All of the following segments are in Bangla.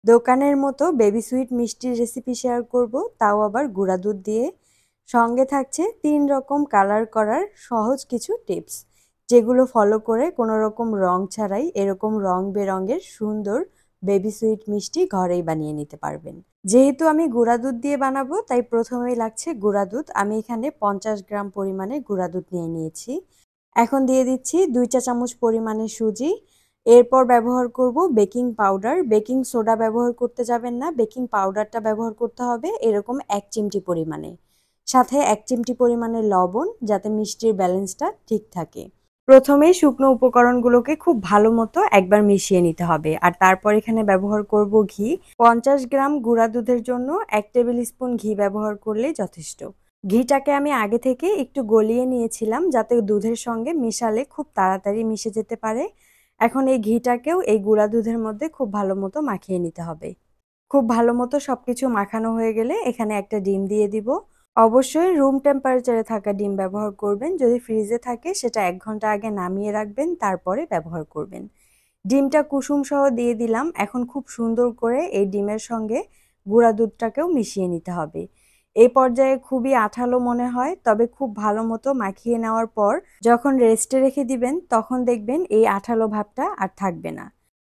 দোকানের মতো বেবি সুইট মিষ্টির রেসিপি শেয়ার করব, তাও আবার গুঁড়া দুধ দিয়ে। সঙ্গে থাকছে 3 রকম কালার করার সহজ কিছু টিপস, যেগুলো ফলো করে কোনো রকম রং ছাড়াই এরকম রং বেরঙের সুন্দর বেবি সুইট মিষ্টি ঘরেই বানিয়ে নিতে পারবেন। যেহেতু আমি গুঁড়া দুধ দিয়ে বানাবো, তাই প্রথমেই লাগছে গুঁড়া দুধ। আমি এখানে 50 গ্রাম পরিমাণে গুঁড়া দুধ নিয়ে নিয়েছি। এখন দিয়ে দিচ্ছি 2 চা চামচ পরিমাণে সুজি। এরপর ব্যবহার করব বেকিং পাউডার। বেকিং সোডা ব্যবহার করতে যাবেন না, বেকিং পাউডারটা ব্যবহার করতে হবে এরকম 1 চিমটি পরিমাণে। সাথে 1 চিমটি পরিমাণে লবণ, যাতে মিষ্টির ব্যালেন্সটা ঠিক থাকে। প্রথমেই শুকনো উপকরণগুলোকে খুব ভালো মতো একবার মিশিয়ে নিতে হবে। আর তারপর এখানে ব্যবহার করব ঘি। 50 গ্রাম গুঁড়া দুধের জন্য 1 টেবিল স্পুন ঘি ব্যবহার করলেই যথেষ্ট। ঘিটাকে আমি আগে থেকে একটু গলিয়ে নিয়েছিলাম, যাতে দুধের সঙ্গে মেশালে খুব তাড়াতাড়ি মিশে যেতে পারে। এখন এই ঘিটাকেও এই গুঁড়া দুধের মধ্যে খুব ভালো মতো মাখিয়ে নিতে হবে। খুব ভালো মতো সবকিছু মাখানো হয়ে গেলে এখানে একটা ডিম দিয়ে দিব। অবশ্যই রুম টেম্পারেচারে থাকা ডিম ব্যবহার করবেন। যদি ফ্রিজে থাকে সেটা 1 ঘন্টা আগে নামিয়ে রাখবেন, তারপরে ব্যবহার করবেন। ডিমটা কুসুম সহ দিয়ে দিলাম। এখন খুব সুন্দর করে এই ডিমের সঙ্গে গুঁড়া দুধটাকেও মিশিয়ে নিতে হবে। এই পর্যায়ে খুবই আঠালো মনে হয়, তবে খুব ভালো মতো মাখিয়ে নেওয়ার পর যখন রেস্টে রেখে দিবেন, তখন দেখবেন এই আঠালো ভাবটা আর থাকবে না।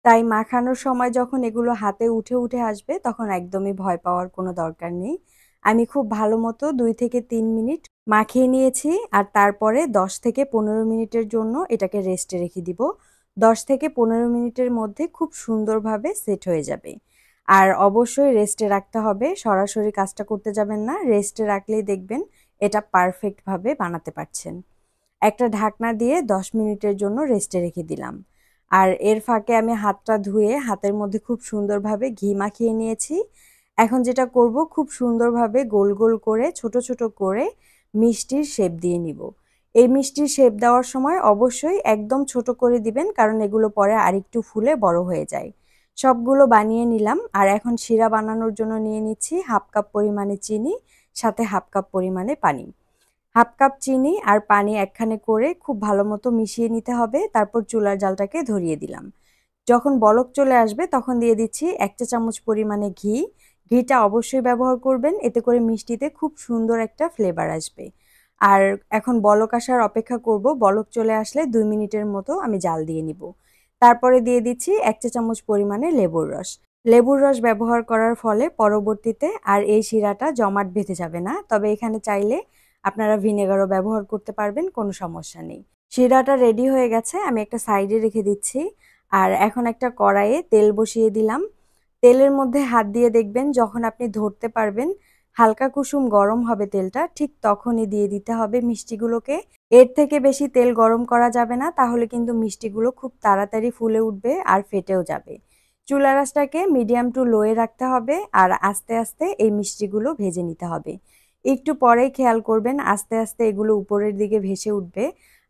তাই মাখানোর সময় যখন এগুলো হাতে উঠে উঠে আসবে, তখন একদমই ভয় পাওয়ার কোনো দরকার নেই। আমি খুব ভালো মতো 2 থেকে 3 মিনিট মাখিয়ে নিয়েছি, আর তারপরে 10 থেকে 15 মিনিটের জন্য এটাকে রেস্টে রেখে দিব। 10 থেকে 15 মিনিটের মধ্যে খুব সুন্দরভাবে সেট হয়ে যাবে। আর অবশ্যই রেস্টে রাখতে হবে, সরাসরি কাজটা করতে যাবেন না। রেস্টে রাখলেই দেখবেন এটা পারফেক্টভাবে বানাতে পারছেন। একটা ঢাকনা দিয়ে 10 মিনিটের জন্য রেস্টে রেখে দিলাম। আর এর ফাঁকে আমি হাতটা ধুয়ে হাতের মধ্যে খুব সুন্দরভাবে ঘি মাখিয়ে নিয়েছি। এখন যেটা করব, খুব সুন্দরভাবে গোল গোল করে ছোট ছোট করে মিষ্টির শেপ দিয়ে নিব। এই মিষ্টির শেপ দেওয়ার সময় অবশ্যই একদম ছোট করে দিবেন, কারণ এগুলো পরে আরেকটু ফুলে বড় হয়ে যায়। সবগুলো বানিয়ে নিলাম। আর এখন শিরা বানানোর জন্য নিয়ে নিচ্ছি 1/2 কাপ পরিমাণে চিনি, সাথে 1/2 কাপ পরিমাণে পানি। 1/2 কাপ চিনি আর পানি একখানে করে খুব ভালো মতো মিশিয়ে নিতে হবে। তারপর চুলার জালটাকে ধরিয়ে দিলাম। যখন বলক চলে আসবে, তখন দিয়ে দিচ্ছি 1 চা চামচ পরিমাণে ঘি। ঘিটা অবশ্যই ব্যবহার করবেন, এতে করে মিষ্টিতে খুব সুন্দর একটা ফ্লেভার আসবে। আর এখন বলক আসার অপেক্ষা করব। বলক চলে আসলে 2 মিনিটের মতো আমি জাল দিয়ে নিব। তারপরে দিয়ে দিচ্ছি 1 চা চামচ পরিমাণে লেবুর রস। লেবুর রস ব্যবহার করার ফলে পরবর্তীতে আর এই শিরাটা জমাট বেঁধে যাবে না। তবে এখানে চাইলে আপনারা ভিনেগারও ব্যবহার করতে পারবেন, কোনো সমস্যা নেই। শিরাটা রেডি হয়ে গেছে, আমি একটা সাইডে রেখে দিচ্ছি। আর এখন একটা কড়াইয়ে তেল বসিয়ে দিলাম। তেলের মধ্যে হাত দিয়ে দেখবেন, যখন আপনি ধরতে পারবেন হালকা কুসুম গরম হবে তেলটা, ঠিক তখনই দিয়ে দিতে হবে মিষ্টিগুলোকে। এর থেকে বেশি তেল গরম করা যাবে না, তাহলে কিন্তু মিষ্টিগুলো খুব তাড়াতাড়ি ফুলে উঠবে আর ফেটেও যাবে। চুলার আঁচটাকে মিডিয়াম টু লোয়ে রাখতে হবে, আর আস্তে আস্তে এই মিষ্টিগুলো ভেজে নিতে হবে। একটু পরেই খেয়াল করবেন আস্তে আস্তে এগুলো উপরের দিকে ভেসে উঠবে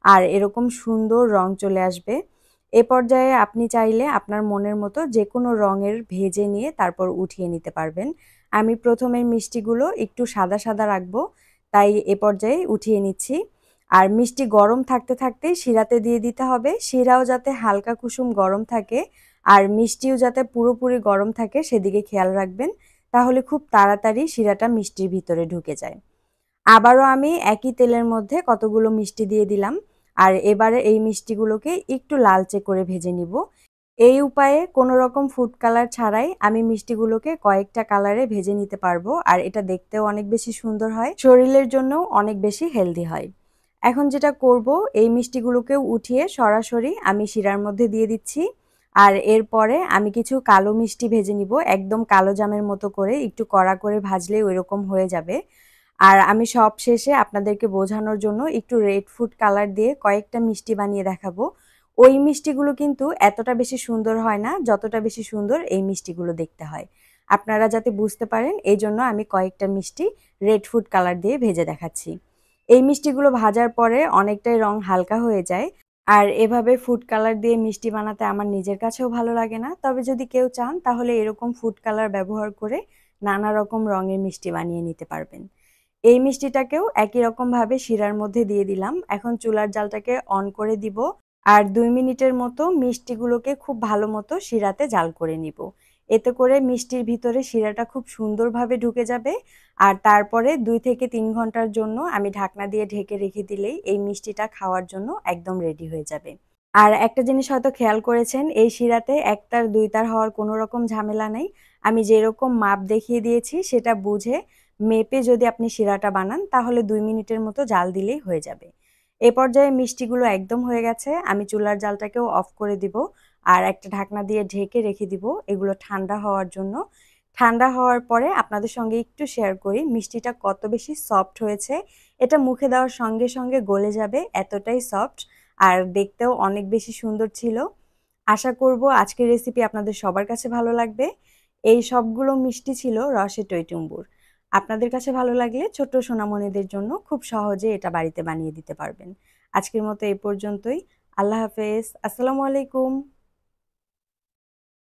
আর এরকম সুন্দর রং চলে আসবে। এ পর্যায়ে আপনি চাইলে আপনার মনের মতো যে কোনো রঙের ভেজে নিয়ে তারপর উঠিয়ে নিতে পারবেন। আমি প্রথমে মিষ্টিগুলো একটু সাদা সাদা রাখবো, তাই এ পর্যায়ে উঠিয়ে নিচ্ছি। আর মিষ্টি গরম থাকতে থাকতেই শিরাতে দিয়ে দিতে হবে। শিরাও যাতে হালকা কুসুম গরম থাকে আর মিষ্টিও যাতে পুরোপুরি গরম থাকে, সেদিকে খেয়াল রাখবেন। তাহলে খুব তাড়াতাড়ি শিরাটা মিষ্টির ভিতরে ঢুকে যায়। আবারও আমি একই তেলের মধ্যে কতগুলো মিষ্টি দিয়ে দিলাম। আর এবারে এই মিষ্টিগুলোকে একটু লালচে করে ভেজে নিব। এই উপায়ে কোনো রকম ফুড কালার ছাড়াই আমি মিষ্টিগুলোকে কয়েকটা কালারে ভেজে নিতে পারবো। আর এটা দেখতেও অনেক বেশি সুন্দর হয়, শরীরের জন্যও অনেক বেশি হেলদি হয়। এখন যেটা করব, এই মিষ্টিগুলোকেও উঠিয়ে সরাসরি আমি শিরার মধ্যে দিয়ে দিচ্ছি। আর এরপরে আমি কিছু কালো মিষ্টি ভেজে নিব, একদম কালো জামের মতো করে, একটু কড়া করে ভাজলেই ওইরকম হয়ে যাবে। আর আমি সব শেষে আপনাদেরকে বোঝানোর জন্য একটু রেড ফুড কালার দিয়ে কয়েকটা মিষ্টি বানিয়ে দেখাবো। ওই মিষ্টিগুলো কিন্তু এতটা বেশি সুন্দর হয় না, যতটা বেশি সুন্দর এই মিষ্টিগুলো দেখতে হয়। আপনারা যাতে বুঝতে পারেন, এই জন্য আমি কয়েকটা মিষ্টি রেড ফুড কালার দিয়ে ভেজে দেখাচ্ছি। এই মিষ্টিগুলো ভাজার পরে অনেকটাই রং হালকা হয়ে যায়। আর এভাবে ফুড কালার দিয়ে মিষ্টি বানাতে আমার নিজের কাছেও ভালো লাগে না। তবে যদি কেউ চান, তাহলে এরকম ফুড কালার ব্যবহার করে নানা রকম রঙের মিষ্টি বানিয়ে নিতে পারবেন। এই মিষ্টিটাকেও একই রকমভাবে শিরার মধ্যে দিয়ে দিলাম। এখন চুলার জালটাকে অন করে দিব। আর 2 মিনিটের মতো মিষ্টিগুলোকে খুব ভালো মতো শিরাতে জাল করে নিব। এতে করে মিষ্টির ভিতরে শিরাটা খুব সুন্দরভাবে ঢুকে যাবে। আর তারপরে ২ থেকে ৩ ঘন্টার জন্য আমি ঢাকনা দিয়ে ঢেকে রেখে দিলেই এই মিষ্টিটা খাওয়ার জন্য একদম রেডি হয়ে যাবে। আর একটা জিনিস হয়তো খেয়াল করেছেন, এই শিরাতে ১ তার ২ তার হওয়ার কোনো রকম ঝামেলা নেই। আমি যেরকম মাপ দেখিয়ে দিয়েছি সেটা বুঝে মেপে যদি আপনি শিরাটা বানান তাহলে ২ মিনিটের মতো জাল দিলেই হয়ে যাবে। এ পর্যায়ে মিষ্টিগুলো একদম হয়ে গেছে। আমি চুলার জালটাকেও অফ করে দিব আর একটা ঢাকনা দিয়ে ঢেকে রেখে দিব এগুলো ঠান্ডা হওয়ার জন্য। ঠান্ডা হওয়ার পরে আপনাদের সঙ্গে একটু শেয়ার করি মিষ্টিটা কত বেশি সফট হয়েছে। এটা মুখে দেওয়ার সঙ্গে সঙ্গে গলে যাবে, এতটাই সফট আর দেখতেও অনেক বেশি সুন্দর ছিল। আশা করব আজকের রেসিপি আপনাদের সবার কাছে ভালো লাগবে। এই সবগুলো মিষ্টি ছিল রসে টইটুম্বুর। আপনাদের কাছে ভালো লাগলে ছোট্ট সোনামণিদের জন্য খুব সহজে এটা বাড়িতে বানিয়ে দিতে পারবেন। আজকের মতো এই পর্যন্তই। আল্লাহ হাফেজ। আসসালামু আলাইকুম।